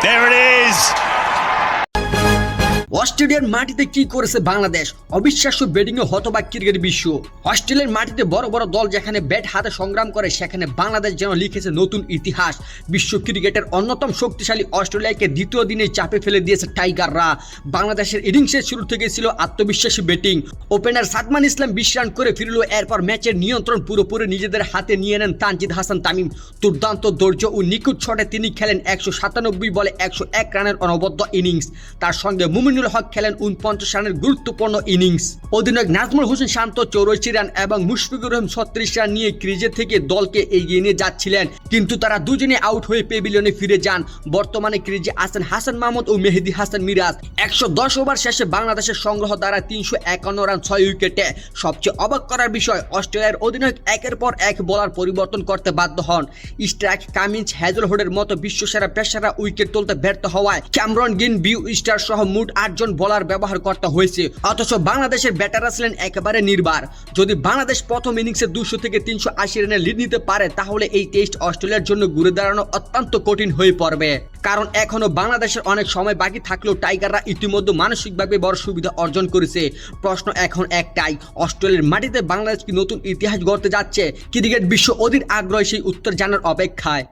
There it is. অস্ট্রেলিয়ার মাটিতে কি করেছে বাংলাদেশ? অবিশ্বাস্য ব্যাটিংয়ে হতবাক ক্রিকেট বিশ্ব। অস্ট্রেলিয়ার মাটিতে বড় বড় দল যেখানে ব্যাট হাতে সংগ্রাম করে, সেখানে বাংলাদেশ যেন লিখেছে নতুন ইতিহাস। বিশ্ব ক্রিকেটের অন্যতম শক্তিশালী অস্ট্রেলিয়াকে দ্বিতীয় দিনে চাপে ফেলে দিয়েছে টাইগাররা। বাংলাদেশের ইনিংসের শুরু থেকে ছিল আত্মবিশ্বাসী ব্যাটিং। ওপেনার সাদমান ইসলাম 20 রান করে ফিরল। এরপর ম্যাচের নিয়ন্ত্রণ পুরোপুরি নিজেদের হাতে নিয়ে নেন তানজিদ হাসান তামিম। দুর্দান্ত ধৈর্য ও নিখুঁত শটে তিনি খেলেন 197 বলে 101 রানের অনবদ্য ইনিংস। তার সঙ্গে মুমিনুল হক খেলেন 49 রানের গুরুত্বপূর্ণ ইনিংস। অধিনায়ক নাজমুল হোসেন শান্ত 84 রান এবং মুশফিকুর রহিম 36 রান নিয়ে ক্রিজে থেকে দলকে এগিয়ে নিয়ে যাচ্ছিলেন, কিন্তু তারা দুজনে আউট হয়ে পেভিলিয়নে ফিরে যান। বর্তমানে ক্রিজে আছেন হাসান মাহমুদ ও মেহেদী হাসান মিরাজ। 110 ওভার শেষে বাংলাদেশের সংগ্রহ দ্বারা 351 রান 6 উইকেটে। সবচেয়ে অবাক করার বিষয়, অস্ট্রেলিয়ার অধিনায়ক একের পর এক বোলার পরিবর্তন করতে বাধ্য হন। স্ট্রাইক কামিন্স, হ্যাজলহুডের মতো বিশ্বসেরা পেসাররা উইকেট তুলতে ব্যর্থ হওয়ায় ক্যামরন গ্রিন, বিউ স্টার সহ মোট 8 জন বোলার ব্যবহার করতে হয়েছে। অথচ বাংলাদেশের ব্যাটাররা ছিলেন একেবারে নির্বার। যদি বাংলাদেশ প্রথম ইনিংসে 200 থেকে 380 রানের লিড নিতে পারে, তাহলে এই টেস্ট অস্ট্রেলিয়ার জন্য ঘুরে দাঁড়ানো অত্যন্ত কঠিন হয়ে পড়বে। কারণ এখনো বাংলাদেশের অনেক সময় বাকি থাকলেও টাইগাররা ইতিমধ্যে মানসিকভাবে বড় সুবিধা অর্জন করেছে। প্রশ্ন এখন একটাই, অস্ট্রেলিয়ার মাটিতে বাংলাদেশ কি নতুন ইতিহাস গড়তে যাচ্ছে? ক্রিকেট বিশ্ব অধীর আগ্রহে সেই উত্তর জানার অপেক্ষায়।